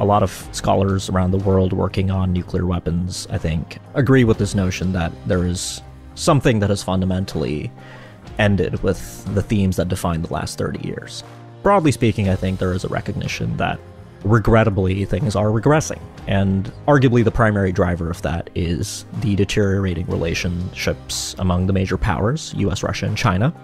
A lot of scholars around the world working on nuclear weapons, I think, agree with this notion that there is something that has fundamentally ended with the themes that define the last 30 years. Broadly speaking, I think there is a recognition that, regrettably, things are regressing. And arguably the primary driver of that is the deteriorating relationships among the major powers, US, Russia, and China.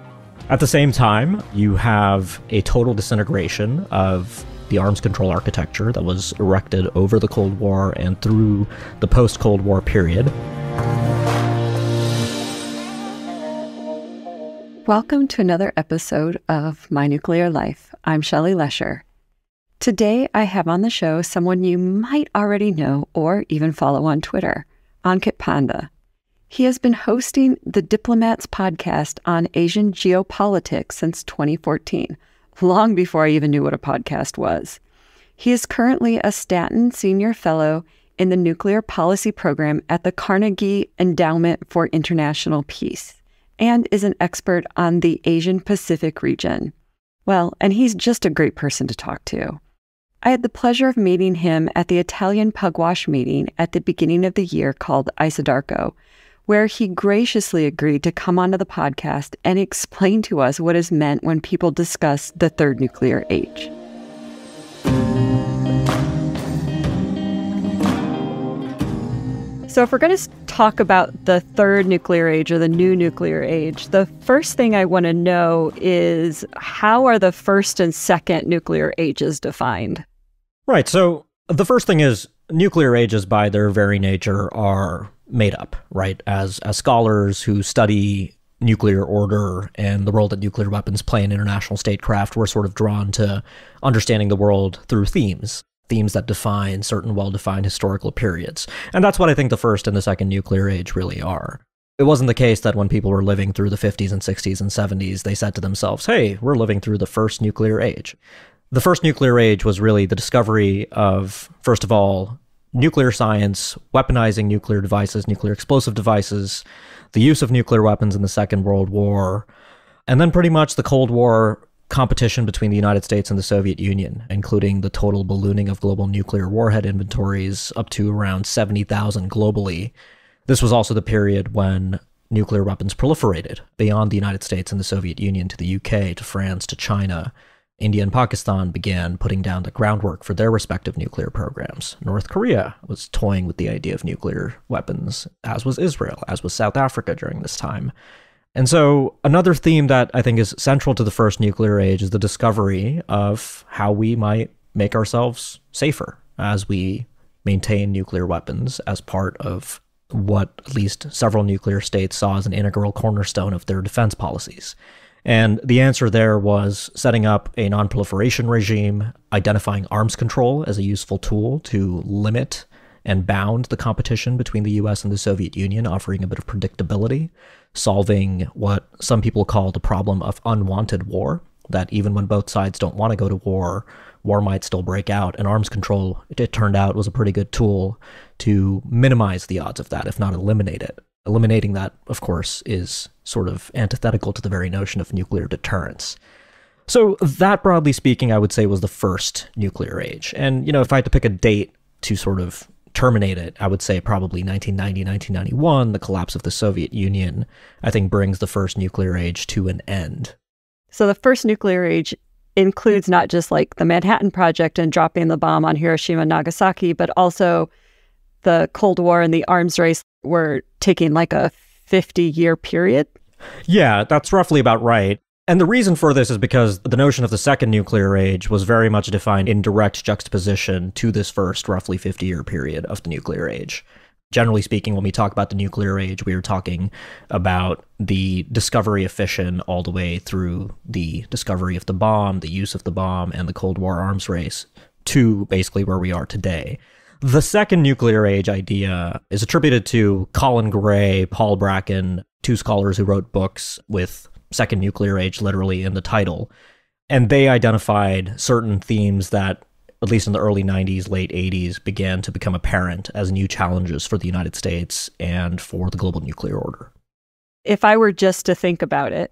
At the same time, you have a total disintegration of the arms control architecture that was erected over the Cold War and through the post-Cold War period. Welcome to another episode of My Nuclear Life. I'm Shelly Lesher. Today, I have on the show someone you might already know or even follow on Twitter, Ankit Panda. He has been hosting the Diplomats podcast on Asian geopolitics since 2014, long before I even knew what a podcast was. He is currently a Stanton Senior Fellow in the Nuclear Policy Program at the Carnegie Endowment for International Peace and is an expert on the Asian Pacific region. Well, and he's just a great person to talk to. I had the pleasure of meeting him at the Italian Pugwash meeting at the beginning of the year called Isodarco, where he graciously agreed to come onto the podcast and explain to us what is meant when people discuss the third nuclear age. So if we're going to talk about the third nuclear age or the new nuclear age, the first thing I want to know is, how are the first and second nuclear ages defined? Right. So the first thing is, nuclear ages by their very nature are made up, right? As scholars who study nuclear order and the role that nuclear weapons play in international statecraft, we're sort of drawn to understanding the world through themes that define certain well-defined historical periods. And that's what I think the first and the second nuclear age really are. It wasn't the case that when people were living through the 50s and 60s and 70s, they said to themselves, hey, we're living through the first nuclear age. The first nuclear age was really the discovery of, first of all, nuclear science, weaponizing nuclear devices, nuclear explosive devices, the use of nuclear weapons in the Second World War, and then pretty much the Cold War competition between the United States and the Soviet Union, including the total ballooning of global nuclear warhead inventories up to around 70,000 globally. This was also the period when nuclear weapons proliferated beyond the United States and the Soviet Union to the UK, to France, to China. India and Pakistan began putting down the groundwork for their respective nuclear programs. North Korea was toying with the idea of nuclear weapons, as was Israel, as was South Africa during this time. And so another theme that I think is central to the first nuclear age is the discovery of how we might make ourselves safer as we maintain nuclear weapons as part of what at least several nuclear states saw as an integral cornerstone of their defense policies. And the answer there was setting up a non-proliferation regime, identifying arms control as a useful tool to limit and bound the competition between the US and the Soviet Union, offering a bit of predictability, solving what some people call the problem of unwanted war, that even when both sides don't want to go to war, war might still break out. And arms control, it turned out, was a pretty good tool to minimize the odds of that, if not eliminate it. Eliminating that, of course, is sort of antithetical to the very notion of nuclear deterrence. So that, broadly speaking, I would say was the first nuclear age. And, if I had to pick a date to sort of terminate it, I would say probably 1990, 1991, the collapse of the Soviet Union, I think brings the first nuclear age to an end. So the first nuclear age includes not just like the Manhattan Project and dropping the bomb on Hiroshima and Nagasaki, but also the Cold War and the arms race were taking like a 50-year period? Yeah, that's roughly about right. And the reason for this is because the notion of the second nuclear age was very much defined in direct juxtaposition to this first roughly 50-year period of the nuclear age. Generally speaking, when we talk about the nuclear age, we are talking about the discovery of fission all the way through the discovery of the bomb, the use of the bomb, and the Cold War arms race to basically where we are today. The second nuclear age idea is attributed to Colin Gray, Paul Bracken, two scholars who wrote books with second nuclear age literally in the title. And they identified certain themes that, at least in the early 90s, late 80s, began to become apparent as new challenges for the United States and for the global nuclear order. If I were just to think about it,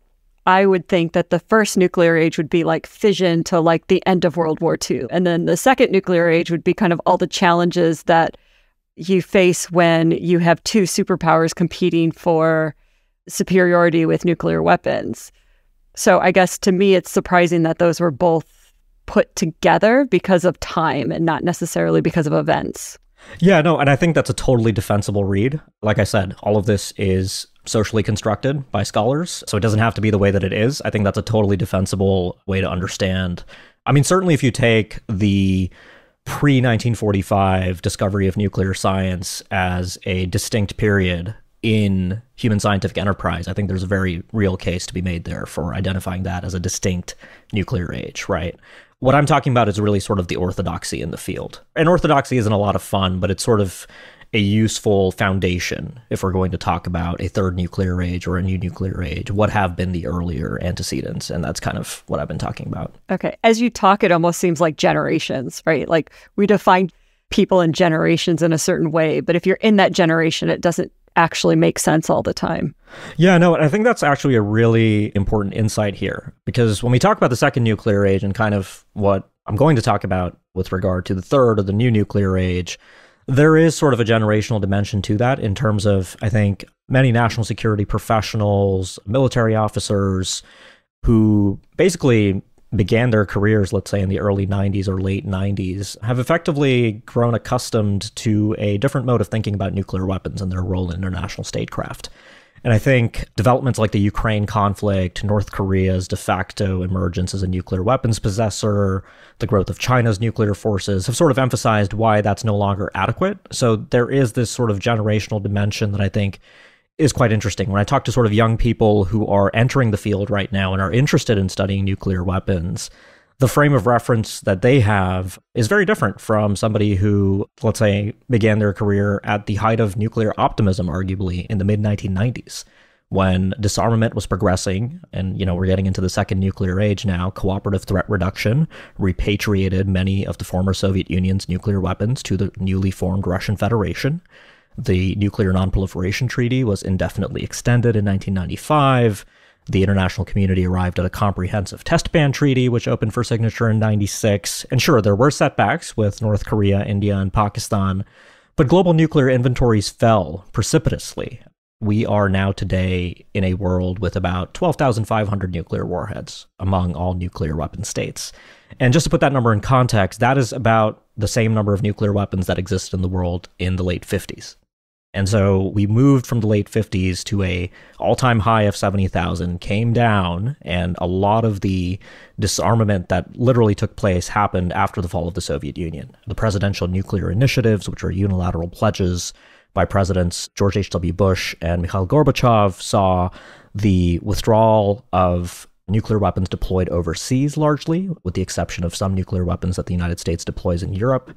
I would think that the first nuclear age would be like fission to like the end of World War II. And then the second nuclear age would be kind of all the challenges that you face when you have two superpowers competing for superiority with nuclear weapons. So I guess to me, it's surprising that those were both put together because of time and not necessarily because of events. Yeah, no, and I think that's a totally defensible read. Like I said, all of this is socially constructed by scholars, so it doesn't have to be the way that it is. I think that's a totally defensible way to understand. I mean, certainly if you take the pre-1945 discovery of nuclear science as a distinct period in human scientific enterprise, I think there's a very real case to be made there for identifying that as a distinct nuclear age, right? What I'm talking about is really sort of the orthodoxy in the field. And orthodoxy isn't a lot of fun, but it's sort of a useful foundation if we're going to talk about a third nuclear age or a new nuclear age. What have been the earlier antecedents? And that's kind of what I've been talking about. Okay. As you talk, it almost seems like generations, right? Like we define people in generations in a certain way, but if you're in that generation, it doesn't actually make sense all the time. Yeah, no, and I think that's actually a really important insight here, because when we talk about the second nuclear age and kind of what I'm going to talk about with regard to the third or the new nuclear age, there is sort of a generational dimension to that in terms of, I think, many national security professionals, military officers who basically began their careers, let's say in the early 90s or late 90s, have effectively grown accustomed to a different mode of thinking about nuclear weapons and their role in international statecraft. And I think developments like the Ukraine conflict, North Korea's de facto emergence as a nuclear weapons possessor, the growth of China's nuclear forces have sort of emphasized why that's no longer adequate. So there is this sort of generational dimension that I think is quite interesting. When I talk to sort of young people who are entering the field right now and are interested in studying nuclear weapons, the frame of reference that they have is very different from somebody who, let's say, began their career at the height of nuclear optimism, arguably, in the mid-1990s, when disarmament was progressing. And, we're getting into the second nuclear age now. Cooperative threat reduction repatriated many of the former Soviet Union's nuclear weapons to the newly formed Russian Federation. The Nuclear Non-Proliferation Treaty was indefinitely extended in 1995. The international community arrived at a comprehensive test ban treaty, which opened for signature in 96. And sure, there were setbacks with North Korea, India, and Pakistan, but global nuclear inventories fell precipitously. We are now today in a world with about 12,500 nuclear warheads among all nuclear weapon states. And just to put that number in context, that is about the same number of nuclear weapons that existed in the world in the late 50s. And so we moved from the late 50s to a all-time high of 70,000, came down, and a lot of the disarmament that literally took place happened after the fall of the Soviet Union. The presidential nuclear initiatives, which are unilateral pledges by Presidents George H.W. Bush and Mikhail Gorbachev, saw the withdrawal of nuclear weapons deployed overseas largely, with the exception of some nuclear weapons that the United States deploys in Europe.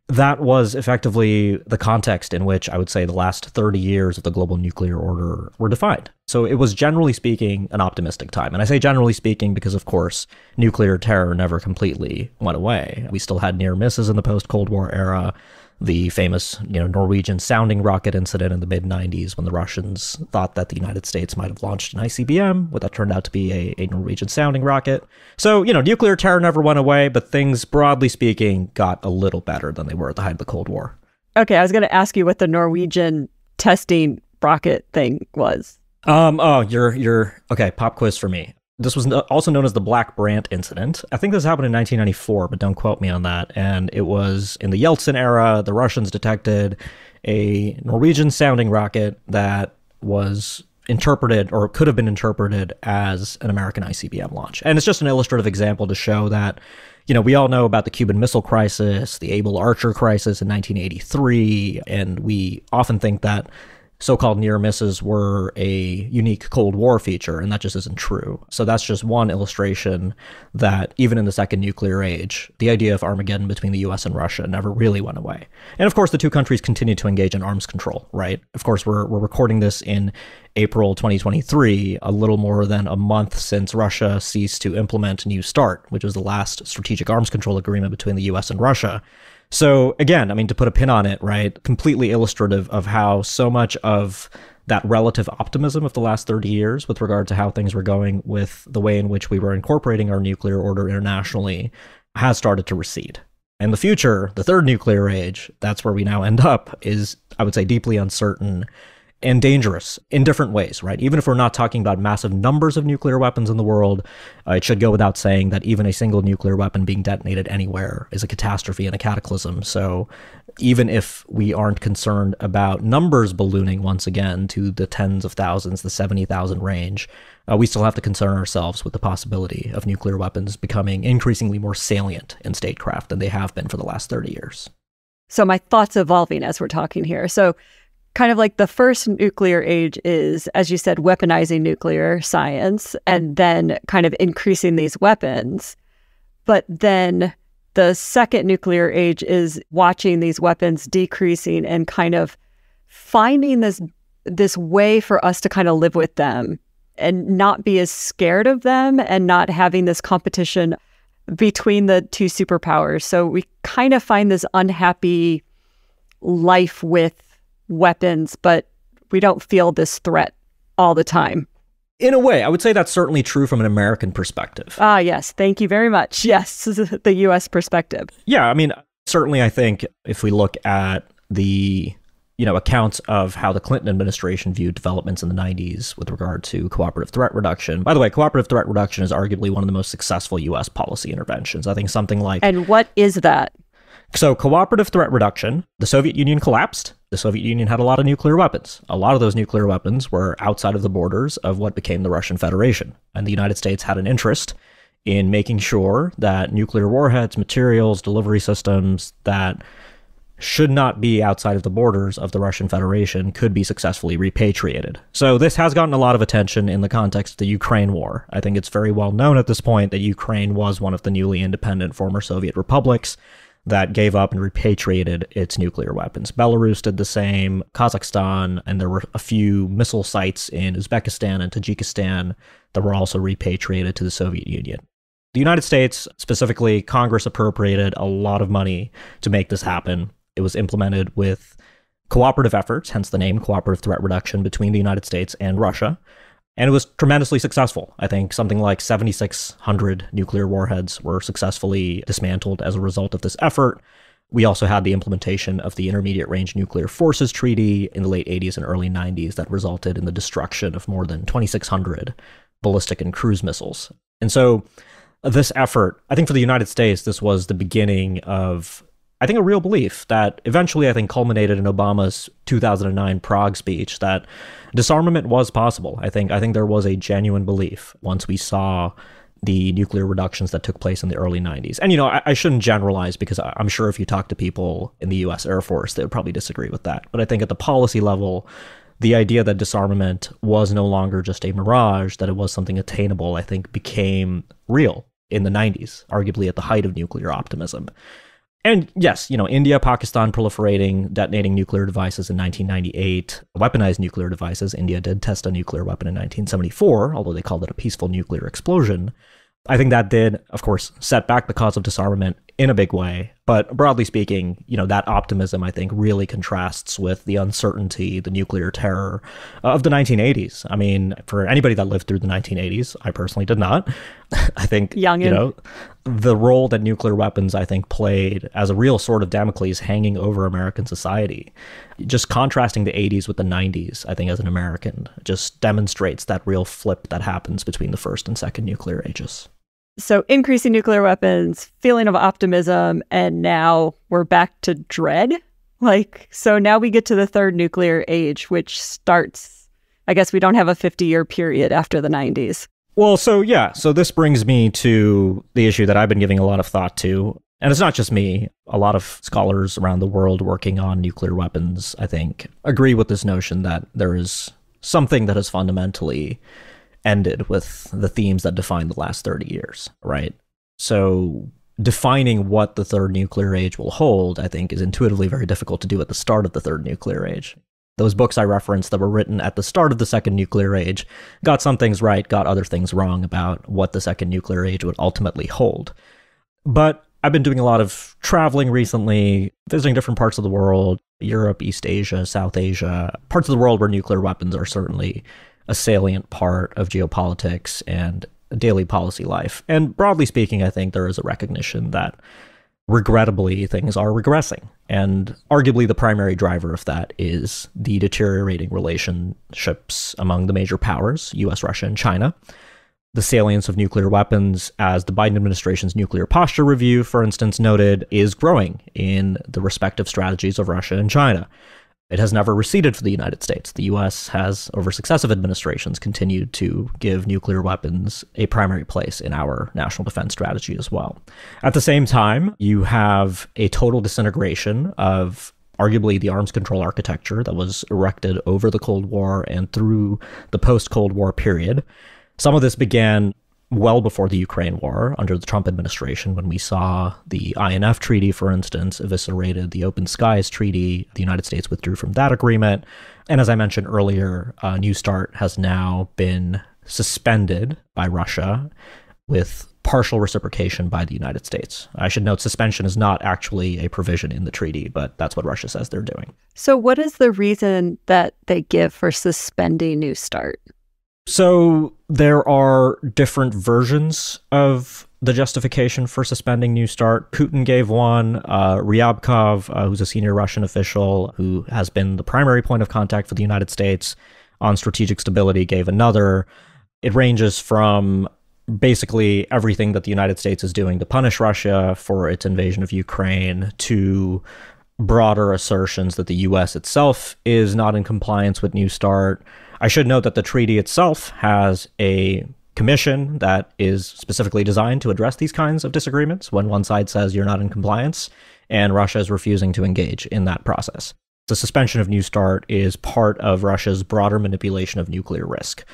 That was effectively the context in which I would say the last 30 years of the global nuclear order were defined. So it was, generally speaking, an optimistic time. And I say generally speaking because, of course, nuclear terror never completely went away. We still had near misses in the post-Cold War era. The famous, Norwegian sounding rocket incident in the mid-90s when the Russians thought that the United States might have launched an ICBM, what that turned out to be a Norwegian sounding rocket. So, nuclear terror never went away, but things, broadly speaking, got a little better than they were at the height of the Cold War. Okay, I was going to ask you what the Norwegian testing rocket thing was. Okay, pop quiz for me. This was also known as the Black Brant incident. I think this happened in 1994, but don't quote me on that. And it was in the Yeltsin era. The Russians detected a Norwegian sounding rocket that was interpreted, or could have been interpreted, as an American ICBM launch. And it's just an illustrative example to show that, we all know about the Cuban Missile Crisis, the Able Archer crisis in 1983, and we often think that so-called near misses were a unique Cold War feature, and that just isn't true. So that's just one illustration that even in the second nuclear age, the idea of Armageddon between the US and Russia never really went away. And of course, the two countries continued to engage in arms control, right? Of course, we're recording this in April 2023, a little more than a month since Russia ceased to implement New START, which was the last strategic arms control agreement between the US and Russia. So again, to put a pin on it, right, completely illustrative of how so much of that relative optimism of the last 30 years with regard to how things were going with the way in which we were incorporating our nuclear order internationally has started to recede. And the future, the third nuclear age, that's where we now end up, is, I would say, deeply uncertain and dangerous in different ways, right? Even if we're not talking about massive numbers of nuclear weapons in the world, it should go without saying that even a single nuclear weapon being detonated anywhere is a catastrophe and a cataclysm. So even if we aren't concerned about numbers ballooning once again to the tens of thousands, the 70,000 range, we still have to concern ourselves with the possibility of nuclear weapons becoming increasingly more salient in statecraft than they have been for the last 30 years. So my thoughts evolving as we're talking here. So kind of like the first nuclear age is, as you said, weaponizing nuclear science and then kind of increasing these weapons. But then the second nuclear age is watching these weapons decreasing and kind of finding this way for us to kind of live with them and not be as scared of them and not having this competition between the two superpowers. So we kind of find this unhappy life with weapons, but we don't feel this threat all the time. In a way, I would say that's certainly true from an American perspective. Ah, yes. Thank you very much. Yes, the U.S. perspective. Yeah, I mean, certainly I think if we look at the accounts of how the Clinton administration viewed developments in the 90s with regard to cooperative threat reduction. By the way, cooperative threat reduction is arguably one of the most successful U.S. policy interventions. I think something like... And what is that? So cooperative threat reduction, the Soviet Union collapsed. The Soviet Union had a lot of nuclear weapons. A lot of those nuclear weapons were outside of the borders of what became the Russian Federation. And the United States had an interest in making sure that nuclear warheads, materials, delivery systems that should not be outside of the borders of the Russian Federation could be successfully repatriated. So this has gotten a lot of attention in the context of the Ukraine war. I think it's very well known at this point that Ukraine was one of the newly independent former Soviet republics that gave up and repatriated its nuclear weapons. Belarus did the same, Kazakhstan, and there were a few missile sites in Uzbekistan and Tajikistan that were also repatriated to the Soviet Union. The United States, specifically Congress, appropriated a lot of money to make this happen. It was implemented with cooperative efforts, hence the name cooperative threat reduction, between the United States and Russia. And it was tremendously successful. I think something like 7,600 nuclear warheads were successfully dismantled as a result of this effort. We also had the implementation of the Intermediate Range Nuclear Forces Treaty in the late 80s and early 90s that resulted in the destruction of more than 2,600 ballistic and cruise missiles. And so this effort, I think for the United States, this was the beginning of, I think, a real belief that eventually, I think, culminated in Obama's 2009 Prague speech that disarmament was possible. I think there was a genuine belief once we saw the nuclear reductions that took place in the early 90s. And, I shouldn't generalize because I'm sure if you talk to people in the U.S. Air Force, they would probably disagree with that. But I think at the policy level, the idea that disarmament was no longer just a mirage, that it was something attainable, I think became real in the 90s, arguably at the height of nuclear optimism. And yes, India, Pakistan proliferating, detonating nuclear devices in 1998, weaponized nuclear devices. India did test a nuclear weapon in 1974, although they called it a peaceful nuclear explosion. I think that did, of course, set back the cause of disarmament in a big way. But broadly speaking, that optimism, I think, really contrasts with the uncertainty, the nuclear terror of the 1980s. I mean, for anybody that lived through the 1980s, I personally did not. I think, the role that nuclear weapons, I think, played as a real sword of Damocles hanging over American society. Just contrasting the 80s with the 90s, I think, as an American, just demonstrates that real flip that happens between the first and second nuclear ages. So increasing nuclear weapons, feeling of optimism, and now we're back to dread. So now we get to the third nuclear age, which starts, I guess we don't have a 50-year period after the 90s. Well, so this brings me to the issue that I've been giving a lot of thought to. And it's not just me. A lot of scholars around the world working on nuclear weapons, I think, agree with this notion that there is something that has fundamentally ended with the themes that define the last 30 years, right? So defining what the third nuclear age will hold, I think, is intuitively very difficult to do at the start of the third nuclear age. Those books I referenced that were written at the start of the second nuclear age got some things right, got other things wrong about what the second nuclear age would ultimately hold. But I've been doing a lot of traveling recently, visiting different parts of the world. Europe, East Asia, South Asia, parts of the world where nuclear weapons are certainly a salient part of geopolitics and daily policy life. And broadly speaking, I think there is a recognition that regrettably things are regressing. And arguably the primary driver of that is the deteriorating relationships among the major powers, US, Russia, and China. The salience of nuclear weapons, as the Biden administration's nuclear posture review, for instance, noted, is growing in the respective strategies of Russia and China. It has never receded for the United States. The U.S. has, over successive administrations, continued to give nuclear weapons a primary place in our national defense strategy as well. At the same time, you have a total disintegration of arguably the arms control architecture that was erected over the Cold War and through the post-Cold War period. Some of this began well before the Ukraine war under the Trump administration, when we saw the INF Treaty, for instance, eviscerated the Open Skies Treaty. The United States withdrew from that agreement. And as I mentioned earlier, New START has now been suspended by Russia with partial reciprocation by the United States. I should note suspension is not actually a provision in the treaty, but that's what Russia says they're doing. So what is the reason that they give for suspending New START? So there are different versions of the justification for suspending New START. Putin gave one. Ryabkov, who's a senior Russian official who has been the primary point of contact for the United States on strategic stability, gave another. It ranges from basically everything that the United States is doing to punish Russia for its invasion of Ukraine to broader assertions that the U.S. itself is not in compliance with New START. I should note that the treaty itself has a commission that is specifically designed to address these kinds of disagreements when one side says you're not in compliance, and Russia is refusing to engage in that process. The suspension of New START is part of Russia's broader manipulation of nuclear risk.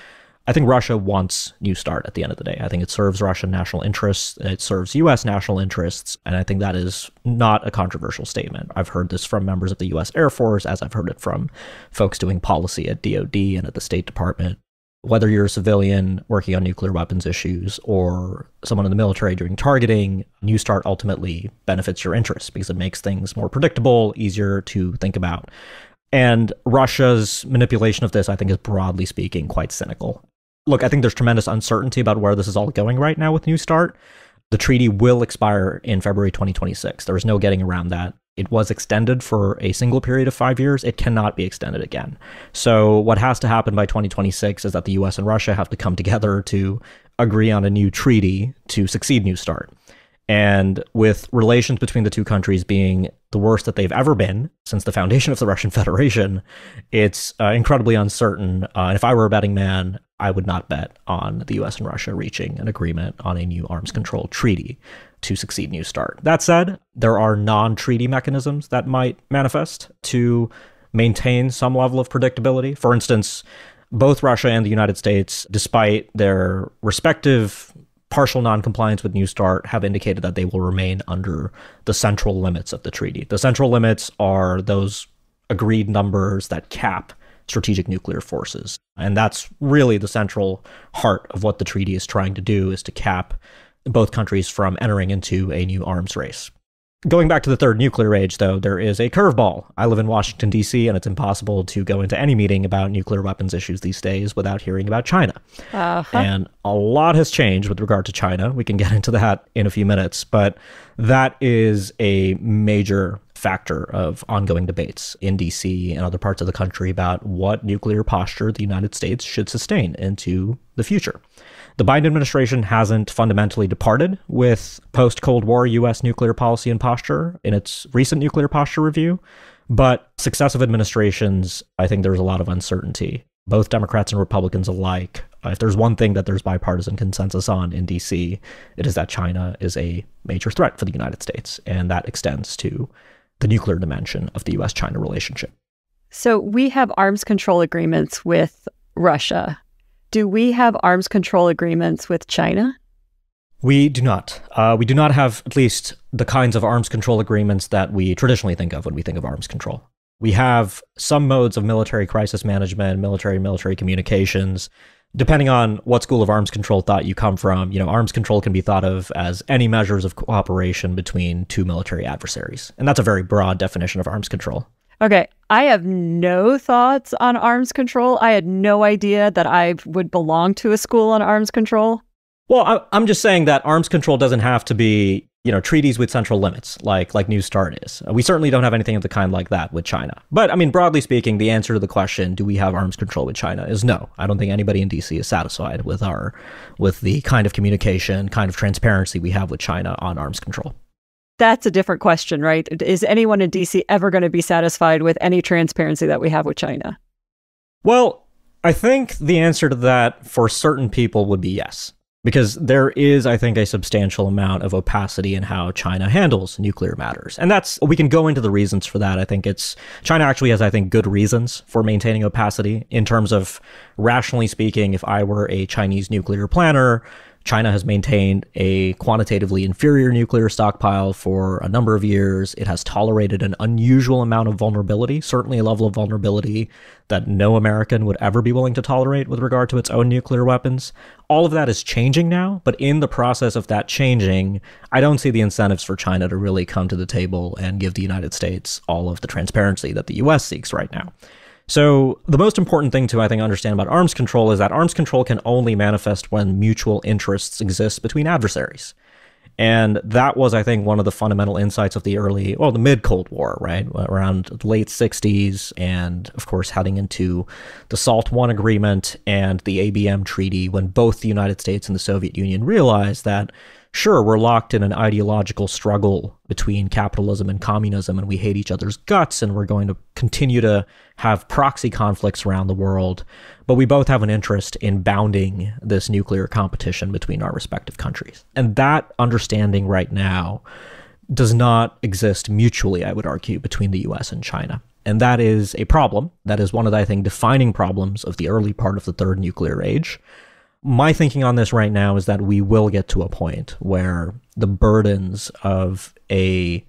I think Russia wants New START at the end of the day. I think it serves Russian national interests, it serves U.S. national interests, and I think that is not a controversial statement. I've heard this from members of the U.S. Air Force, as I've heard it from folks doing policy at DoD and at the State Department. Whether you're a civilian working on nuclear weapons issues or someone in the military doing targeting, New START ultimately benefits your interests because it makes things more predictable, easier to think about. And Russia's manipulation of this, I think, is broadly speaking quite cynical. Look, I think there's tremendous uncertainty about where this is all going right now with New START. The treaty will expire in February 2026. There is no getting around that. It was extended for a single period of 5 years. It cannot be extended again. So what has to happen by 2026 is that the US and Russia have to come together to agree on a new treaty to succeed New START. And with relations between the two countries being the worst that they've ever been since the foundation of the Russian Federation, it's incredibly uncertain. And if I were a betting man, I would not bet on the US and Russia reaching an agreement on a new arms control treaty to succeed New START. That said, there are non-treaty mechanisms that might manifest to maintain some level of predictability. For instance, both Russia and the United States, despite their respective partial non-compliance with New START, have indicated that they will remain under the central limits of the treaty. The central limits are those agreed numbers that cap strategic nuclear forces. And that's really the central heart of what the treaty is trying to do, is to cap both countries from entering into a new arms race. Going back to the third nuclear age, though, there is a curveball. I live in Washington, D.C., and it's impossible to go into any meeting about nuclear weapons issues these days without hearing about China. And a lot has changed with regard to China. We can get into that in a few minutes, but that is a major factor of ongoing debates in D.C. and other parts of the country about what nuclear posture the United States should sustain into the future. The Biden administration hasn't fundamentally departed with post-Cold War U.S. nuclear policy and posture in its recent nuclear posture review, but successive administrations, I think there's a lot of uncertainty. Both Democrats and Republicans alike, if there's one thing that there's bipartisan consensus on in D.C., it is that China is a major threat for the United States, and that extends to the nuclear dimension of the U.S.-China relationship. So we have arms control agreements with Russia. Do we have arms control agreements with China? We do not. We do not have at least the kinds of arms control agreements that we traditionally think of when we think of arms control. We have some modes of military crisis management, military communications. Depending on what school of arms control thought you come from, arms control can be thought of as any measures of cooperation between two military adversaries. And that's a very broad definition of arms control. Okay, I have no thoughts on arms control. I had no idea that I would belong to a school on arms control. Well, I'm just saying that arms control doesn't have to be, treaties with central limits like New START is. We certainly don't have anything of the kind like that with China. But I mean, broadly speaking, the answer to the question, do we have arms control with China, is no. I don't think anybody in DC is satisfied with the kind of communication, kind of transparency we have with China on arms control. That's a different question, right? Is anyone in DC ever going to be satisfied with any transparency that we have with China? Well, I think the answer to that for certain people would be yes. Because there is, I think, a substantial amount of opacity in how China handles nuclear matters. And we can go into the reasons for that. I think China actually has, I think, good reasons for maintaining opacity in terms of, rationally speaking, if I were a Chinese nuclear planner, China has maintained a quantitatively inferior nuclear stockpile for a number of years. It has tolerated an unusual amount of vulnerability, certainly a level of vulnerability that no American would ever be willing to tolerate with regard to its own nuclear weapons. All of that is changing now, but in the process of that changing, I don't see the incentives for China to really come to the table and give the United States all of the transparency that the US seeks right now. So the most important thing to, I think, understand about arms control is that arms control can only manifest when mutual interests exist between adversaries. And that was, I think, one of the fundamental insights of the mid-Cold War, right? Around the late 60s, and of course, heading into the SALT I agreement and the ABM treaty, when both the United States and the Soviet Union realized that, sure, we're locked in an ideological struggle between capitalism and communism, and we hate each other's guts, and we're going to continue to have proxy conflicts around the world, but we both have an interest in bounding this nuclear competition between our respective countries. And that understanding right now does not exist mutually, I would argue, between the US and China. And that is a problem. That is one of the, I think, defining problems of the early part of the third nuclear age. My thinking on this right now is that we will get to a point where the burdens of a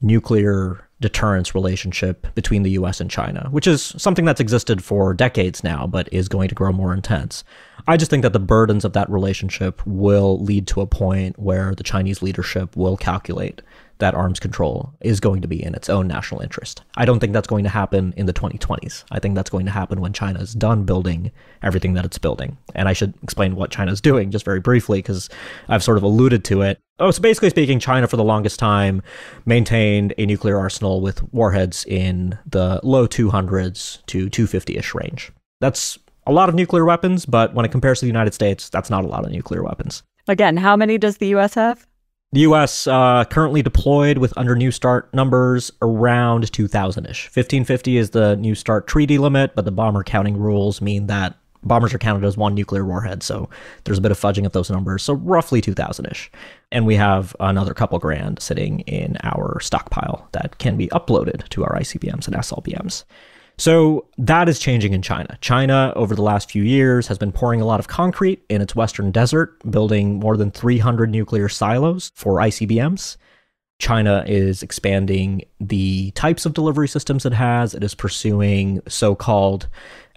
nuclear deterrence relationship between the US and China, which is something that's existed for decades now, but is going to grow more intense. I just think that the burdens of that relationship will lead to a point where the Chinese leadership will calculate that arms control is going to be in its own national interest. I don't think that's going to happen in the 2020s. I think that's going to happen when China is done building everything that it's building. And I should explain what China's doing just very briefly, because I've sort of alluded to it. So basically speaking, China for the longest time maintained a nuclear arsenal with warheads in the low 200s to 250-ish range. That's a lot of nuclear weapons, but when it compares to the United States, that's not a lot of nuclear weapons. Again, how many does the US have? The U.S. Currently deployed with under New START numbers around 2,000-ish. 1,550 is the New START treaty limit, but the bomber counting rules mean that bombers are counted as one nuclear warhead, so there's a bit of fudging of those numbers, so roughly 2,000-ish. And we have another couple grand sitting in our stockpile that can be uploaded to our ICBMs and SLBMs. So that is changing in China. China, over the last few years, has been pouring a lot of concrete in its western desert, building more than 300 nuclear silos for ICBMs. China is expanding the types of delivery systems it has. It is pursuing so-called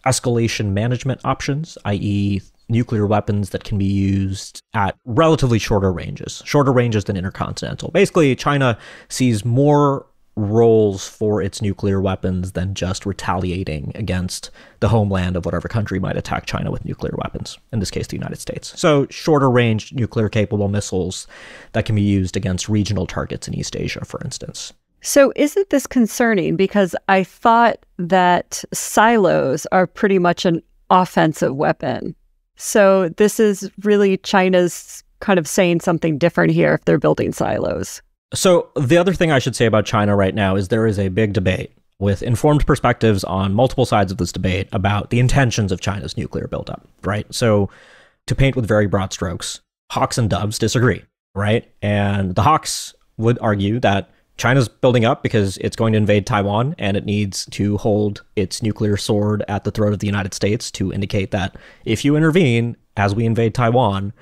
escalation management options, i.e., nuclear weapons that can be used at relatively shorter ranges than intercontinental. Basically, China sees more roles for its nuclear weapons than just retaliating against the homeland of whatever country might attack China with nuclear weapons, in this case the United States. So shorter range nuclear capable missiles that can be used against regional targets in East Asia, for instance. So isn't this concerning? Because I thought that silos are pretty much an offensive weapon. So this is really China's kind of saying something different here if they're building silos. So the other thing I should say about China right now is there is a big debate with informed perspectives on multiple sides of this debate about the intentions of China's nuclear buildup, right? So to paint with very broad strokes, hawks and doves disagree, right? And the hawks would argue that China's building up because it's going to invade Taiwan and it needs to hold its nuclear sword at the throat of the United States to indicate that if you intervene as we invade Taiwan,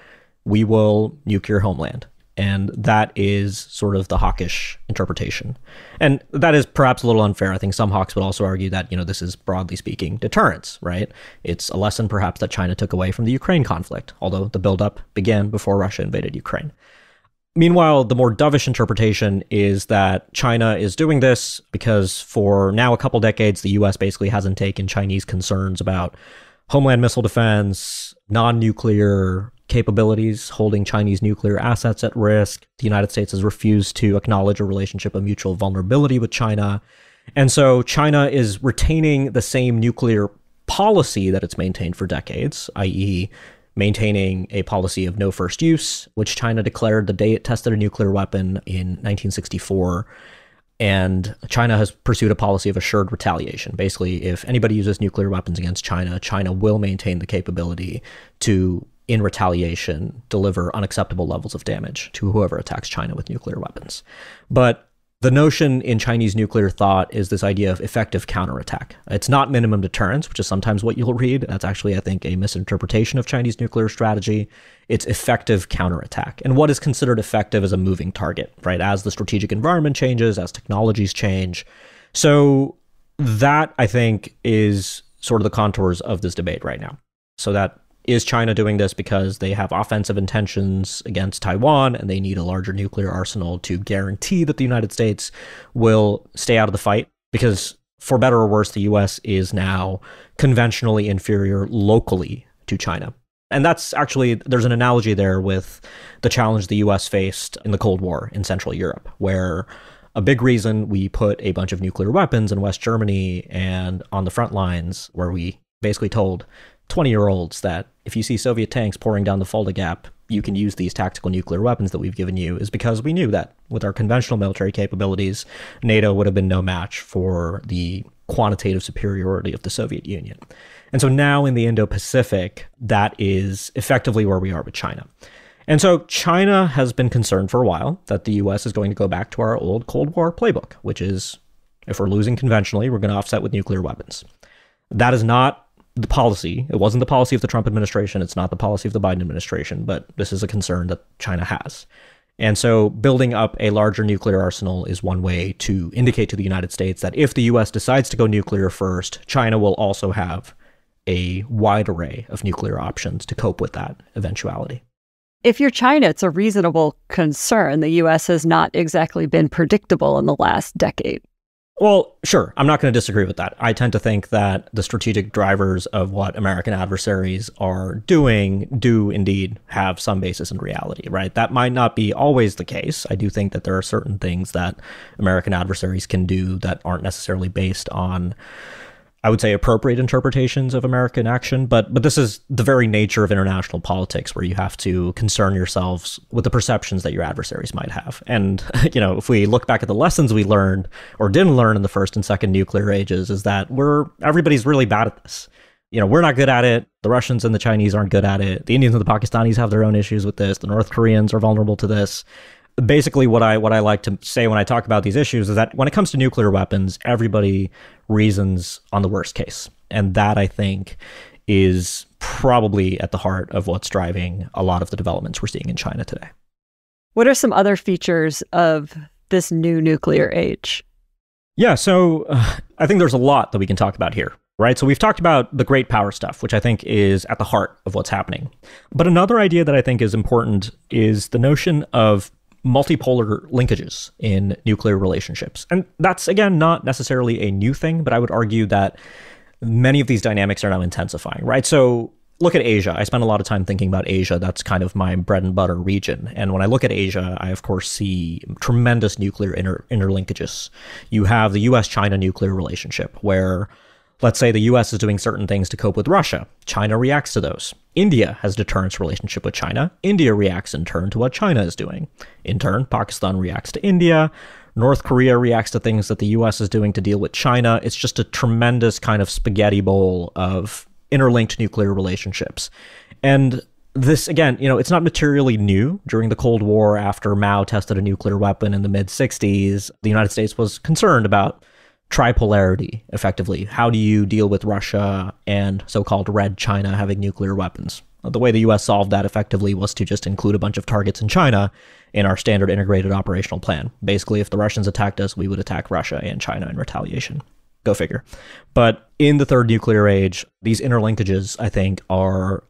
we will nuke your homeland. And that is sort of the hawkish interpretation. And that is perhaps a little unfair. I think some hawks would also argue that, this is broadly speaking deterrence, right? It's a lesson perhaps that China took away from the Ukraine conflict, although the buildup began before Russia invaded Ukraine. Meanwhile, the more dovish interpretation is that China is doing this because for now a couple decades, the US basically hasn't taken Chinese concerns about homeland missile defense, non-nuclear capabilities, holding Chinese nuclear assets at risk. The United States has refused to acknowledge a relationship of mutual vulnerability with China. And so China is retaining the same nuclear policy that it's maintained for decades, i.e., maintaining a policy of no first use, which China declared the day it tested a nuclear weapon in 1964. And China has pursued a policy of assured retaliation. Basically, if anybody uses nuclear weapons against China, China will maintain the capability to, in retaliation, deliver unacceptable levels of damage to whoever attacks China with nuclear weapons. But the notion in Chinese nuclear thought is this idea of effective counterattack. It's not minimum deterrence, which is sometimes what you'll read. That's actually, I think, a misinterpretation of Chinese nuclear strategy. It's effective counterattack. And what is considered effective is a moving target, right? As the strategic environment changes, as technologies change. So that, I think, is sort of the contours of this debate right now. So that is China doing this because they have offensive intentions against Taiwan and they need a larger nuclear arsenal to guarantee that the United States will stay out of the fight? Because for better or worse, the US is now conventionally inferior locally to China. And that's actually, there's an analogy there with the challenge the US faced in the Cold War in Central Europe, where a big reason we put a bunch of nuclear weapons in West Germany and on the front lines, where we basically told 20-year-olds that if you see Soviet tanks pouring down the Fulda Gap, you can use these tactical nuclear weapons that we've given you, is because we knew that with our conventional military capabilities, NATO would have been no match for the quantitative superiority of the Soviet Union. And so now in the Indo-Pacific, that is effectively where we are with China. And so China has been concerned for a while that the US is going to go back to our old Cold War playbook, which is if we're losing conventionally, we're going to offset with nuclear weapons. That is not the policy. It wasn't the policy of the Trump administration. It's not the policy of the Biden administration, but this is a concern that China has. And so building up a larger nuclear arsenal is one way to indicate to the United States that if the US decides to go nuclear first, China will also have a wide array of nuclear options to cope with that eventuality. If you're China, it's a reasonable concern. The US has not exactly been predictable in the last decade. Well, sure. I'm not going to disagree with that. I tend to think that the strategic drivers of what American adversaries are doing do indeed have some basis in reality, right? That might not be always the case. I do think that there are certain things that American adversaries can do that aren't necessarily based on, I would say, appropriate interpretations of American action. But this is the very nature of international politics, where you have to concern yourselves with the perceptions that your adversaries might have. And, you know, if we look back at the lessons we learned or didn't learn in the first and second nuclear ages, is that everybody's really bad at this. You know, we're not good at it. The Russians and the Chinese aren't good at it. The Indians and the Pakistanis have their own issues with this. The North Koreans are vulnerable to this. Basically, what I like to say when I talk about these issues is that when it comes to nuclear weapons, everybody reasons on the worst case. And that, I think, is probably at the heart of what's driving a lot of the developments we're seeing in China today. What are some other features of this new nuclear age? Yeah, so I think there's a lot that we can talk about here, right? So we've talked about the great power stuff, which I think is at the heart of what's happening. But another idea that I think is important is the notion of multipolar linkages in nuclear relationships. And that's, again, not necessarily a new thing, but I would argue that many of these dynamics are now intensifying, right? So look at Asia. I spend a lot of time thinking about Asia. That's kind of my bread and butter region. And when I look at Asia, I, of course, see tremendous nuclear interlinkages. You have the US-China nuclear relationship, where let's say the US is doing certain things to cope with Russia. China reacts to those. India has a deterrence relationship with China. India reacts in turn to what China is doing. In turn, Pakistan reacts to India. North Korea reacts to things that the US is doing to deal with China. It's just a tremendous kind of spaghetti bowl of interlinked nuclear relationships. And this, again, you know, it's not materially new. During the Cold War, after Mao tested a nuclear weapon in the mid-60s, the United States was concerned about tripolarity, effectively. How do you deal with Russia and so-called Red China having nuclear weapons? The way the US solved that effectively was to just include a bunch of targets in China in our standard integrated operational plan. Basically, if the Russians attacked us, we would attack Russia and China in retaliation. Go figure. But in the third nuclear age, these interlinkages, I think, are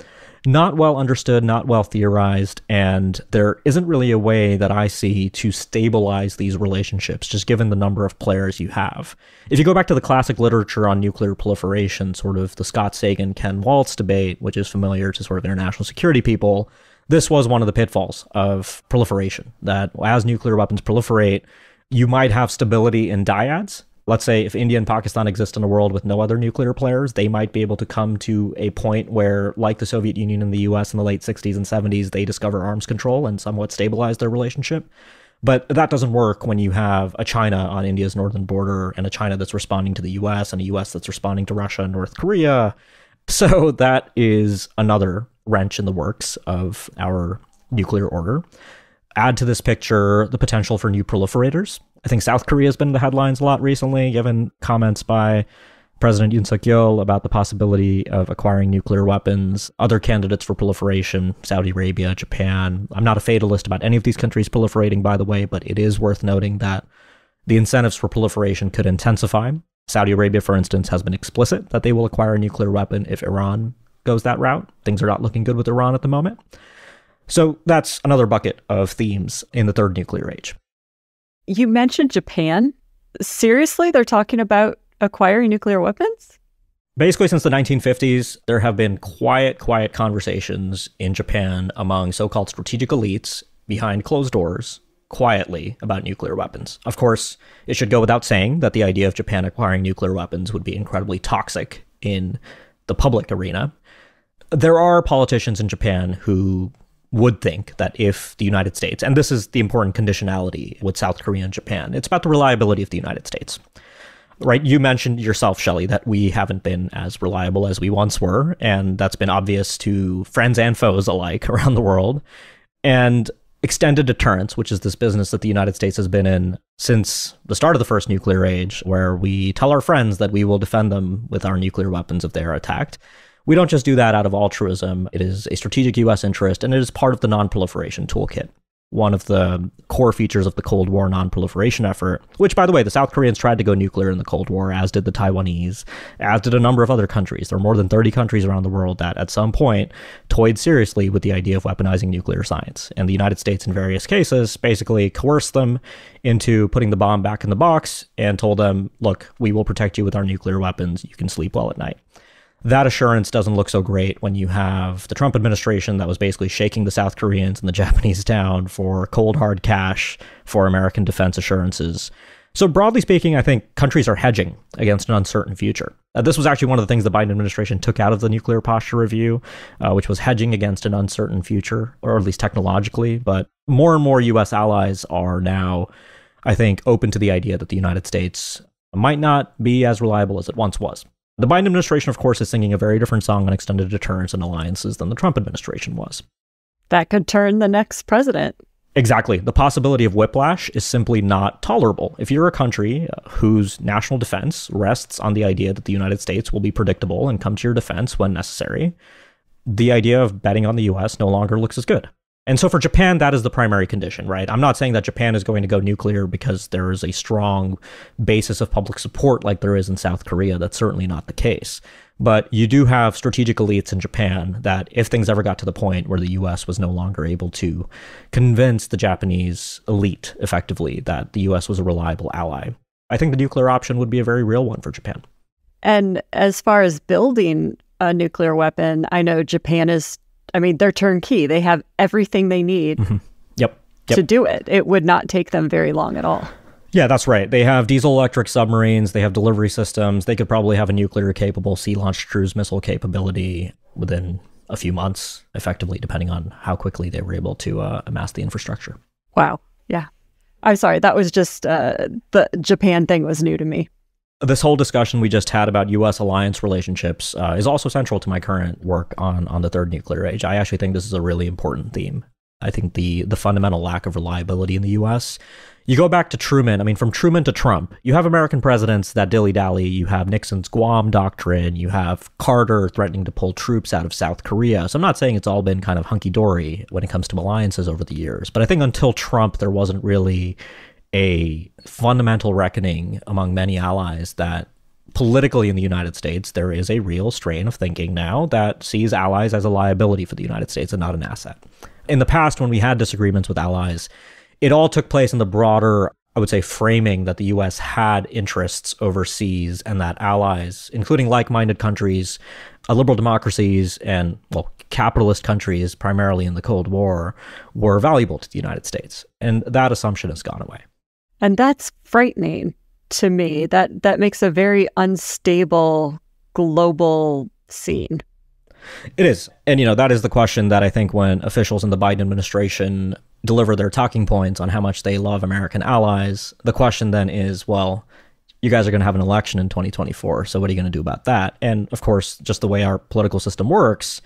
Not well understood, not well theorized, and there isn't really a way that I see to stabilize these relationships, just given the number of players you have. If you go back to the classic literature on nuclear proliferation, sort of the Scott Sagan, Ken Waltz debate, which is familiar to sort of international security people, this was one of the pitfalls of proliferation, that as nuclear weapons proliferate, you might have stability in dyads. Let's say if India and Pakistan exist in a world with no other nuclear players, they might be able to come to a point where, like the Soviet Union and the US in the late 60s and 70s, they discover arms control and somewhat stabilize their relationship. But that doesn't work when you have a China on India's northern border and a China that's responding to the US and a US that's responding to Russia and North Korea. So that is another wrench in the works of our nuclear order. Add to this picture the potential for new proliferators. I think South Korea has been in the headlines a lot recently, given comments by President Yoon Suk-yeol about the possibility of acquiring nuclear weapons. Other candidates for proliferation, Saudi Arabia, Japan. I'm not a fatalist about any of these countries proliferating, by the way, but it is worth noting that the incentives for proliferation could intensify. Saudi Arabia, for instance, has been explicit that they will acquire a nuclear weapon if Iran goes that route. Things are not looking good with Iran at the moment. So that's another bucket of themes in the third nuclear age. You mentioned Japan. Seriously, they're talking about acquiring nuclear weapons? Basically, since the 1950s, there have been quiet conversations in Japan among so-called strategic elites behind closed doors, quietly, about nuclear weapons. Of course, it should go without saying that the idea of Japan acquiring nuclear weapons would be incredibly toxic in the public arena. There are politicians in Japan who would think that if the United States, and this is the important conditionality with South Korea and Japan, it's about the reliability of the United States, right? You mentioned yourself, Shelly, that we haven't been as reliable as we once were, and that's been obvious to friends and foes alike around the world. And extended deterrence, which is this business that the United States has been in since the start of the first nuclear age, where we tell our friends that we will defend them with our nuclear weapons if they are attacked. We don't just do that out of altruism. It is a strategic U.S. interest, and it is part of the non-proliferation toolkit. One of the core features of the Cold War non-proliferation effort, which, by the way, the South Koreans tried to go nuclear in the Cold War, as did the Taiwanese, as did a number of other countries. There are more than 30 countries around the world that, at some point, toyed seriously with the idea of weaponizing nuclear science. And the United States, in various cases, basically coerced them into putting the bomb back in the box and told them, look, we will protect you with our nuclear weapons. You can sleep well at night. That assurance doesn't look so great when you have the Trump administration that was basically shaking the South Koreans and the Japanese down for cold, hard cash for American defense assurances. So broadly speaking, I think countries are hedging against an uncertain future. This was actually one of the things the Biden administration took out of the nuclear posture review, which was hedging against an uncertain future, or at least technologically. But more and more U.S. allies are now, I think, open to the idea that the United States might not be as reliable as it once was. The Biden administration, of course, is singing a very different song on extended deterrence and alliances than the Trump administration was. That could turn the next president. Exactly. The possibility of whiplash is simply not tolerable. If you're a country whose national defense rests on the idea that the United States will be predictable and come to your defense when necessary, the idea of betting on the U.S. no longer looks as good. And so for Japan, that is the primary condition, right? I'm not saying that Japan is going to go nuclear because there is a strong basis of public support like there is in South Korea. That's certainly not the case. But you do have strategic elites in Japan that if things ever got to the point where the U.S. was no longer able to convince the Japanese elite effectively that the U.S. was a reliable ally, I think the nuclear option would be a very real one for Japan. And as far as building a nuclear weapon, I know Japan is, they're turnkey. They have everything they need Yep. to do it. It would not take them very long at all. Yeah, that's right. They have diesel-electric submarines. They have delivery systems. They could probably have a nuclear-capable sea-launched cruise missile capability within a few months, effectively, depending on how quickly they were able to amass the infrastructure. Wow. Yeah. I'm sorry. That was just the Japan thing was new to me. This whole discussion we just had about U.S. alliance relationships is also central to my current work on the third nuclear age. I actually think this is a really important theme. I think the fundamental lack of reliability in the U.S. You go back to Truman. From Truman to Trump, you have American presidents that dilly-dally. You have Nixon's Guam doctrine. You have Carter threatening to pull troops out of South Korea. So I'm not saying it's all been kind of hunky-dory when it comes to alliances over the years. But I think until Trump, there wasn't really a fundamental reckoning among many allies that politically in the United States, there is a real strain of thinking now that sees allies as a liability for the United States and not an asset. In the past, when we had disagreements with allies, it all took place in the broader, I would say, framing that the U.S. had interests overseas and that allies, including like-minded countries, liberal democracies, and, well, capitalist countries, primarily in the Cold War, were valuable to the United States. And that assumption has gone away. And that's frightening to me. That makes a very unstable global scene. It is. And, that is the question that I think when officials in the Biden administration deliver their talking points on how much they love American allies, the question then is, well, you guys are going to have an election in 2024, so what are you going to do about that? And of course, just the way our political system works,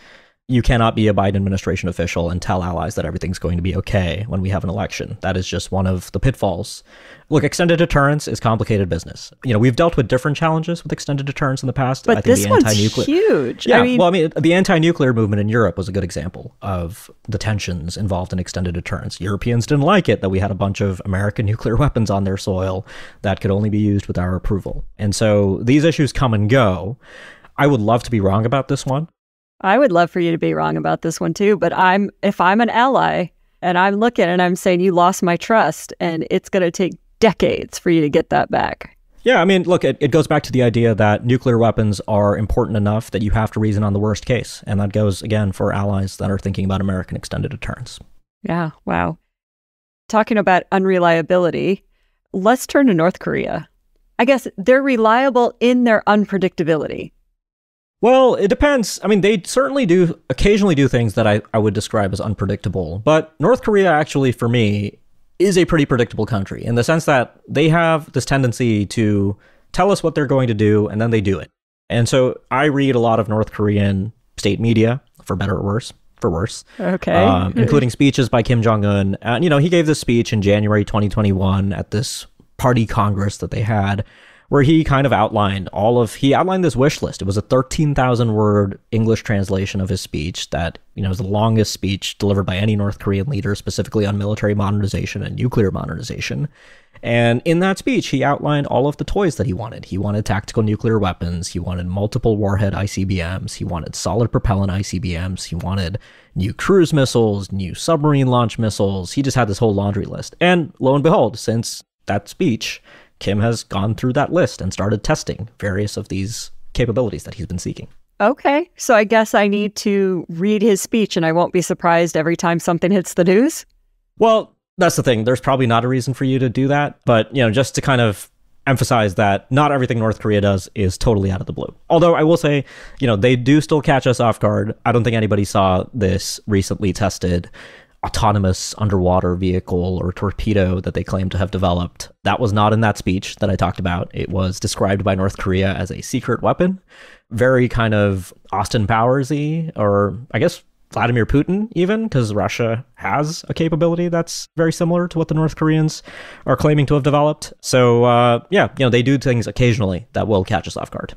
you cannot be a Biden administration official and tell allies that everything's going to be okay when we have an election. That is just one of the pitfalls. Look, extended deterrence is complicated business. We've dealt with different challenges with extended deterrence in the past. But I think this one's huge. Yeah, the anti-nuclear movement in Europe was a good example of the tensions involved in extended deterrence. Europeans didn't like it that we had a bunch of American nuclear weapons on their soil that could only be used with our approval. And so these issues come and go. I would love to be wrong about this one. I would love for you to be wrong about this one too, but if I'm an ally and I'm looking and I'm saying you lost my trust and it's going to take decades for you to get that back. Yeah, look, it goes back to the idea that nuclear weapons are important enough that you have to reason on the worst case. And that goes, again, for allies that are thinking about American extended deterrence. Yeah, wow. Talking about unreliability, let's turn to North Korea. I guess they're reliable in their unpredictability. Well, it depends. They certainly do occasionally do things that I would describe as unpredictable. But North Korea actually, for me, is a pretty predictable country in the sense that they have this tendency to tell us what they're going to do, and then they do it. And so I read a lot of North Korean state media, for better or worse. For worse. Okay. Including speeches by Kim Jong-un. And, he gave this speech in January 2021 at this party congress that they had, where he kind of outlined he outlined this wish list. It was a 13,000 word English translation of his speech that, was the longest speech delivered by any North Korean leader, specifically on military modernization and nuclear modernization. And in that speech, he outlined all of the toys that he wanted. He wanted tactical nuclear weapons. He wanted multiple warhead ICBMs. He wanted solid propellant ICBMs. He wanted new cruise missiles, new submarine launch missiles. He just had this whole laundry list. And lo and behold, since that speech, Kim has gone through that list and started testing various of these capabilities that he's been seeking. Okay, so I guess I need to read his speech and I won't be surprised every time something hits the news? Well, that's the thing. There's probably not a reason for you to do that. But, just to kind of emphasize that not everything North Korea does is totally out of the blue. Although I will say, they do still catch us off guard. I don't think anybody saw this recently tested autonomous underwater vehicle or torpedo that they claim to have developed. That was not in that speech that I talked about. It was described by North Korea as a secret weapon, very kind of Austin Powers-y, or I guess Vladimir Putin even, because Russia has a capability that's very similar to what the North Koreans are claiming to have developed. So they do things occasionally that will catch us off guard.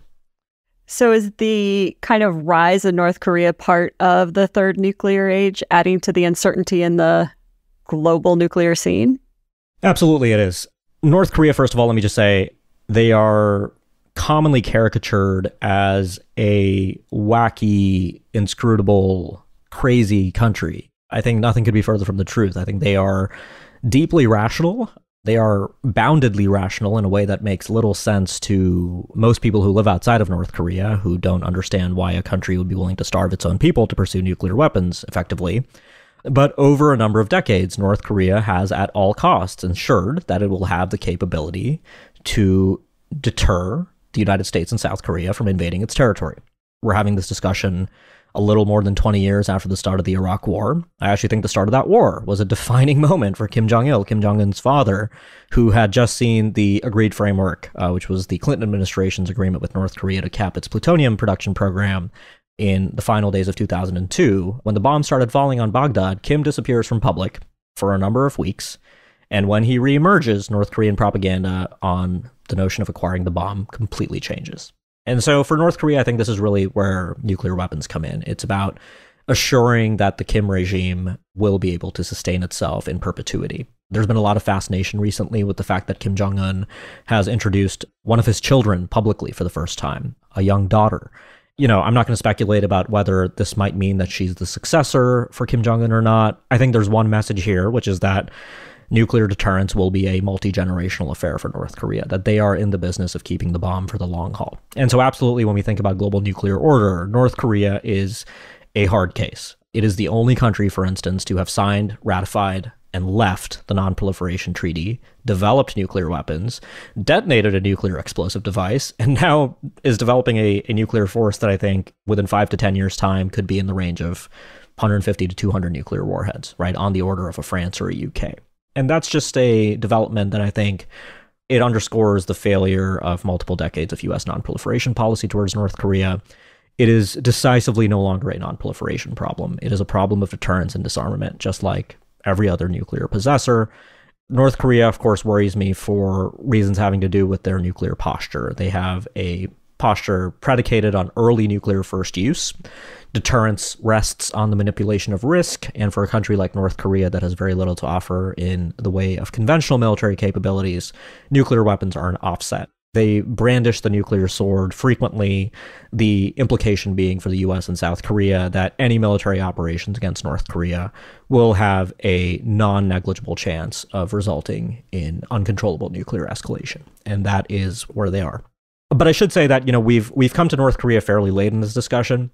So is the kind of rise of North Korea part of the third nuclear age, adding to the uncertainty in the global nuclear scene? Absolutely it is. North Korea, first of all, let me just say, they are commonly caricatured as a wacky, inscrutable, crazy country. I think nothing could be further from the truth. I think they are deeply rational. They are boundedly rational in a way that makes little sense to most people who live outside of North Korea, who don't understand why a country would be willing to starve its own people to pursue nuclear weapons effectively. But over a number of decades, North Korea has at all costs ensured that it will have the capability to deter the United States and South Korea from invading its territory. We're having this discussion a little more than 20 years after the start of the Iraq War. I actually think the start of that war was a defining moment for Kim Jong-il, Kim Jong-un's father, who had just seen the agreed framework, which was the Clinton administration's agreement with North Korea to cap its plutonium production program in the final days of 2002. When the bombs started falling on Baghdad, Kim disappears from public for a number of weeks. And when he reemerges, North Korean propaganda on the notion of acquiring the bomb completely changes. And so for North Korea, I think this is really where nuclear weapons come in. It's about assuring that the Kim regime will be able to sustain itself in perpetuity. There's been a lot of fascination recently with the fact that Kim Jong-un has introduced one of his children publicly for the first time, a young daughter. I'm not going to speculate about whether this might mean that she's the successor for Kim Jong-un or not. I think there's one message here, which is that nuclear deterrence will be a multi-generational affair for North Korea, that they are in the business of keeping the bomb for the long haul. And so absolutely, when we think about global nuclear order, North Korea is a hard case. It is the only country, for instance, to have signed, ratified, and left the Non-Proliferation Treaty, developed nuclear weapons, detonated a nuclear explosive device, and now is developing a nuclear force that I think within 5 to 10 years' time could be in the range of 150 to 200 nuclear warheads, right, on the order of a France or a UK. And that's just a development that I think it underscores the failure of multiple decades of U.S. non-proliferation policy towards North Korea. It is decisively no longer a non-proliferation problem. It is a problem of deterrence and disarmament, just like every other nuclear possessor. North Korea, of course, worries me for reasons having to do with their nuclear posture. They have a posture predicated on early nuclear first use. Deterrence rests on the manipulation of risk, and for a country like North Korea that has very little to offer in the way of conventional military capabilities, nuclear weapons are an offset. They brandish the nuclear sword frequently, the implication being for the US and South Korea that any military operations against North Korea will have a non-negligible chance of resulting in uncontrollable nuclear escalation. And that is where they are. But I should say that, we've come to North Korea fairly late in this discussion.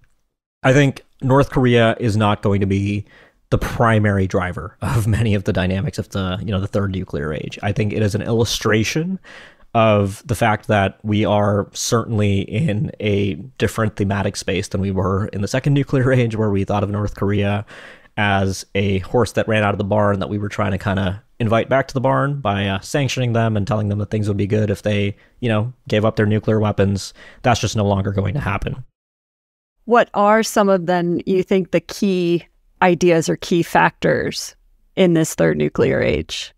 I think North Korea is not going to be the primary driver of many of the dynamics of the third nuclear age. I think it is an illustration of the fact that we are certainly in a different thematic space than we were in the second nuclear age, where we thought of North Korea as a horse that ran out of the barn that we were trying to kind of invite back to the barn by sanctioning them and telling them that things would be good if they, gave up their nuclear weapons. That's just no longer going to happen. What are some of then, you think, the key ideas or key factors in this third nuclear age?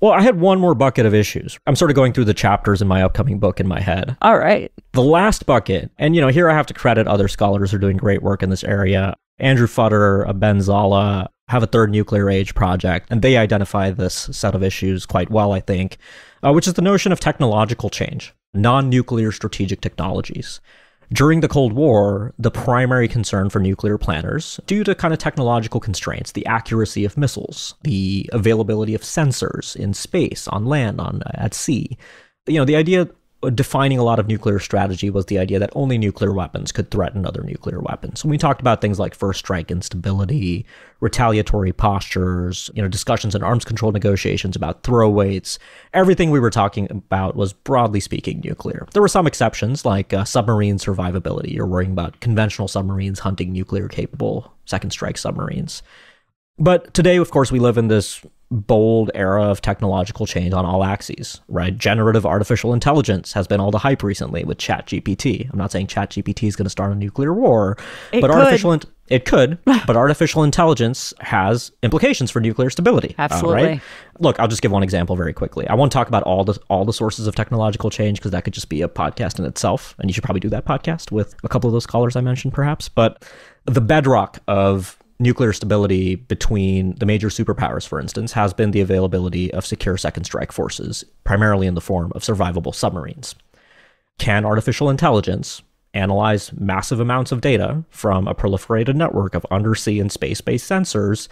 Well, I had one more bucket of issues. I'm sort of going through the chapters in my upcoming book in my head. All right. The last bucket, and here I have to credit other scholars who are doing great work in this area. Andrew Futter, Ben Zala have a third nuclear age project, and they identify this set of issues quite well, I think, which is the notion of technological change, non-nuclear strategic technologies. During the Cold War, the primary concern for nuclear planners, due to kind of technological constraints, the accuracy of missiles, the availability of sensors in space, on land, at sea, the idea defining a lot of nuclear strategy was the idea that only nuclear weapons could threaten other nuclear weapons. And we talked about things like first strike instability, retaliatory postures, discussions and arms control negotiations about throw weights. Everything we were talking about was, broadly speaking, nuclear. There were some exceptions, like submarine survivability. You're worrying about conventional submarines hunting nuclear-capable second strike submarines. But today, of course, we live in this bold era of technological change on all axes, right? Generative artificial intelligence has been all the hype recently with ChatGPT. I'm not saying ChatGPT is going to start a nuclear war, but it could, but artificial intelligence has implications for nuclear stability. Absolutely. Right? Look, I'll just give one example very quickly. I won't talk about all the sources of technological change because that could just be a podcast in itself, and you should probably do that podcast with a couple of those scholars I mentioned, perhaps. But the bedrock of nuclear stability between the major superpowers, for instance, has been the availability of secure second strike forces, primarily in the form of survivable submarines. Can artificial intelligence analyze massive amounts of data from a proliferated network of undersea and space-based sensors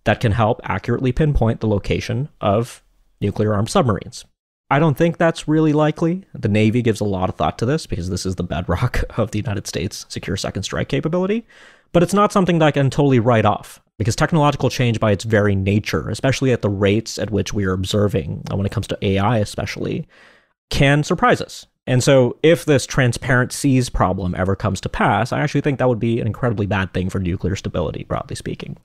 that can help accurately pinpoint the location of nuclear-armed submarines? I don't think that's really likely. The Navy gives a lot of thought to this because this is the bedrock of the United States' secure second strike capability. But it's not something that I can totally write off, because technological change by its very nature, especially at the rates at which we are observing, when it comes to AI especially, can surprise us. And so if this transparent seas problem ever comes to pass, I actually think that would be an incredibly bad thing for nuclear stability, broadly speaking.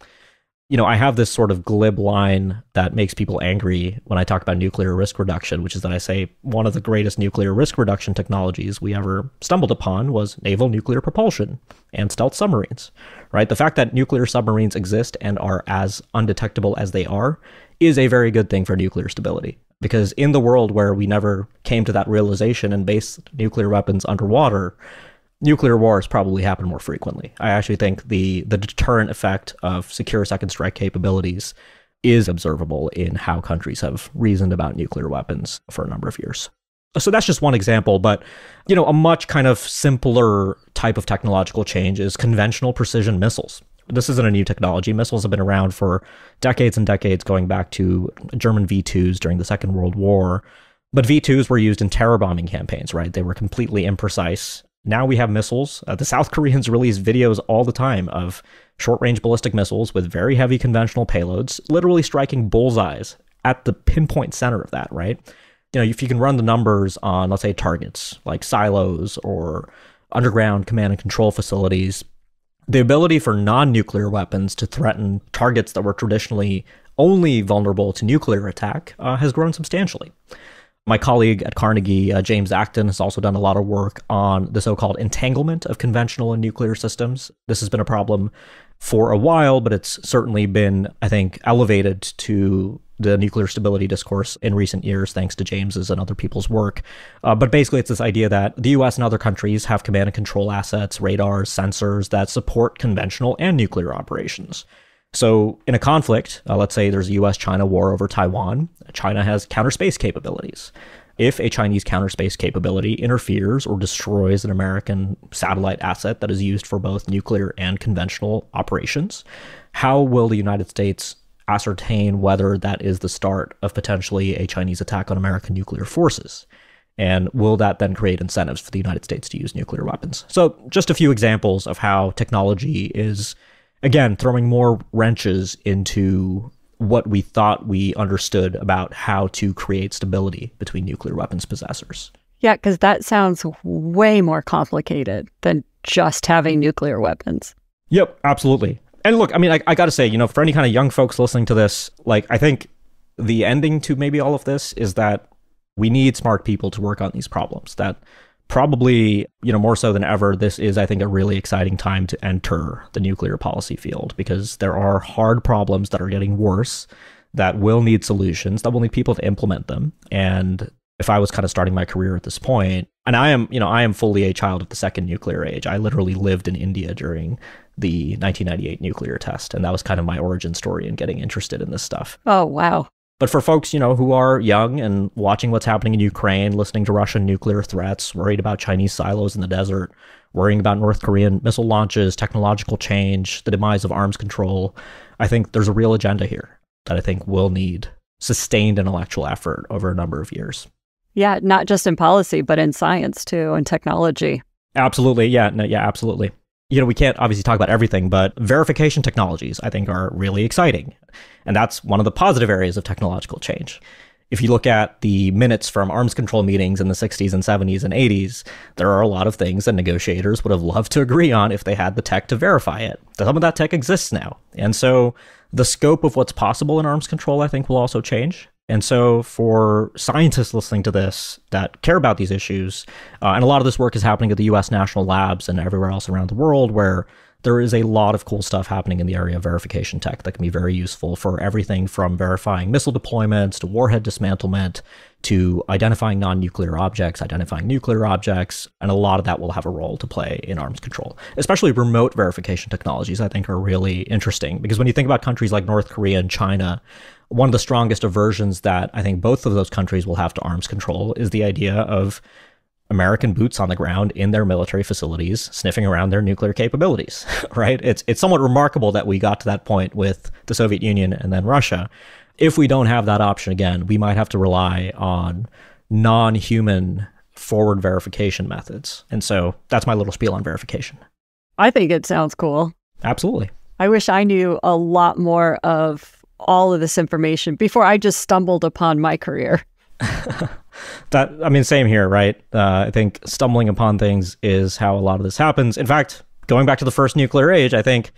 I have this sort of glib line that makes people angry when I talk about nuclear risk reduction, which is that I say one of the greatest nuclear risk reduction technologies we ever stumbled upon was naval nuclear propulsion and stealth submarines, right? The fact that nuclear submarines exist and are as undetectable as they are is a very good thing for nuclear stability. Because in the world where we never came to that realization and based nuclear weapons underwater, nuclear wars probably happen more frequently. I actually think the deterrent effect of secure second strike capabilities is observable in how countries have reasoned about nuclear weapons for a number of years. So that's just one example, but a much kind of simpler type of technological change is conventional precision missiles. This isn't a new technology. Missiles have been around for decades and decades, going back to German V2s during the Second World War. But V2s were used in terror bombing campaigns, right? They were completely imprecise. Now we have missiles. The South Koreans release videos all the time of short-range ballistic missiles with very heavy conventional payloads, literally striking bullseyes at the pinpoint center of that, right? If you can run the numbers on, let's say, targets like silos or underground command and control facilities, the ability for non-nuclear weapons to threaten targets that were traditionally only vulnerable to nuclear attack has grown substantially. My colleague at Carnegie, James Acton, has also done a lot of work on the so-called entanglement of conventional and nuclear systems. This has been a problem for a while, but it's certainly been, I think, elevated to the nuclear stability discourse in recent years, thanks to James's and other people's work. But basically, it's this idea that the US and other countries have command and control assets, radars, sensors that support conventional and nuclear operations. So in a conflict, let's say there's a US-China war over Taiwan, China has counter space capabilities. If a Chinese counter space capability interferes or destroys an American satellite asset that is used for both nuclear and conventional operations, how will the United States ascertain whether that is the start of potentially a Chinese attack on American nuclear forces? And will that then create incentives for the United States to use nuclear weapons? So just a few examples of how technology is, again, throwing more wrenches into what we thought we understood about how to create stability between nuclear weapons possessors. Yeah, because that sounds way more complicated than just having nuclear weapons. Yep, absolutely. And look, I mean, I got to say, for any kind of young folks listening to this, I think the ending to maybe all of this is that we need smart people to work on these problems. That probably, more so than ever, this is, I think, a really exciting time to enter the nuclear policy field, because there are hard problems that are getting worse, that will need solutions, that will need people to implement them. And if I was kind of starting my career at this point, and I am fully a child of the second nuclear age. I literally lived in India during the 1998 nuclear test, and that was kind of my origin story in getting interested in this stuff. Oh, wow. But for folks, who are young and watching what's happening in Ukraine, listening to Russian nuclear threats, worried about Chinese silos in the desert, worrying about North Korean missile launches, technological change, the demise of arms control, I think there's a real agenda here that I think will need sustained intellectual effort over a number of years. Yeah, not just in policy, but in science too, and technology. Absolutely. Yeah, absolutely. We can't obviously talk about everything, but verification technologies, I think, are really exciting. And that's one of the positive areas of technological change. If you look at the minutes from arms control meetings in the 60s and 70s and 80s, there are a lot of things that negotiators would have loved to agree on if they had the tech to verify it. Some of that tech exists now. And so the scope of what's possible in arms control, I think, will also change. And so for scientists listening to this that care about these issues, and a lot of this work is happening at the US national labs and everywhere else around the world, where there is a lot of cool stuff happening in the area of verification tech that can be very useful for everything from verifying missile deployments to warhead dismantlement to identifying non-nuclear objects, identifying nuclear objects, and a lot of that will have a role to play in arms control. Especially remote verification technologies, I think, are really interesting, because when you think about countries like North Korea and China, one of the strongest aversions that I think both of those countries will have to arms control is the idea of American boots on the ground in their military facilities, sniffing around their nuclear capabilities, right? It's somewhat remarkable that we got to that point with the Soviet Union and then Russia. If we don't have that option again, we might have to rely on non-human forward verification methods. And so that's my little spiel on verification. I think it sounds cool. Absolutely. I wish I knew a lot more of all of this information before I just stumbled upon my career. Same here, right? I think stumbling upon things is how a lot of this happens. In fact, going back to the first nuclear age, I think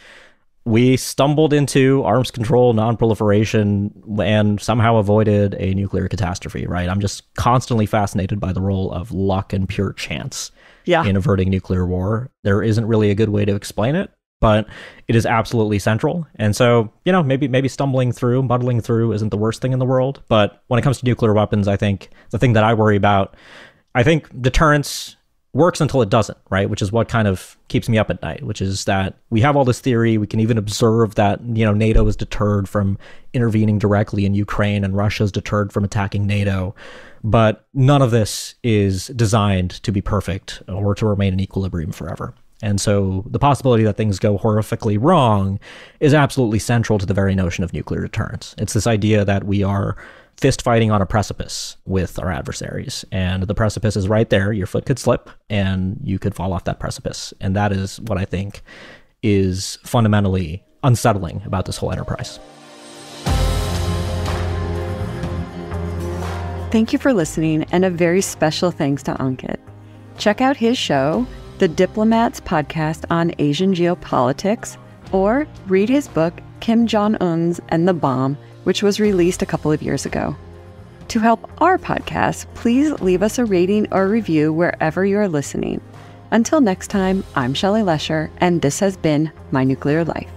we stumbled into arms control, non-proliferation, and somehow avoided a nuclear catastrophe, right? I'm just constantly fascinated by the role of luck and pure chance in averting nuclear war. There isn't really a good way to explain it, but it is absolutely central. And so, maybe muddling through isn't the worst thing in the world. But when it comes to nuclear weapons, I think the thing that I worry about, I think deterrence works until it doesn't, right? Which is what kind of keeps me up at night, which is that we have all this theory. We can even observe that, NATO is deterred from intervening directly in Ukraine and Russia is deterred from attacking NATO. But none of this is designed to be perfect or to remain in equilibrium forever. And so the possibility that things go horrifically wrong is absolutely central to the very notion of nuclear deterrence. It's this idea that we are fist fighting on a precipice with our adversaries. And the precipice is right there. Your foot could slip and you could fall off that precipice. And that is what I think is fundamentally unsettling about this whole enterprise. Thank you for listening, and a very special thanks to Ankit. Check out his show, The Diplomats Podcast on Asian Geopolitics, or read his book, Kim Jong-un's and the Bomb, which was released a couple of years ago. To help our podcast, please leave us a rating or review wherever you're listening. Until next time, I'm Shelly Lesher, and this has been My Nuclear Life.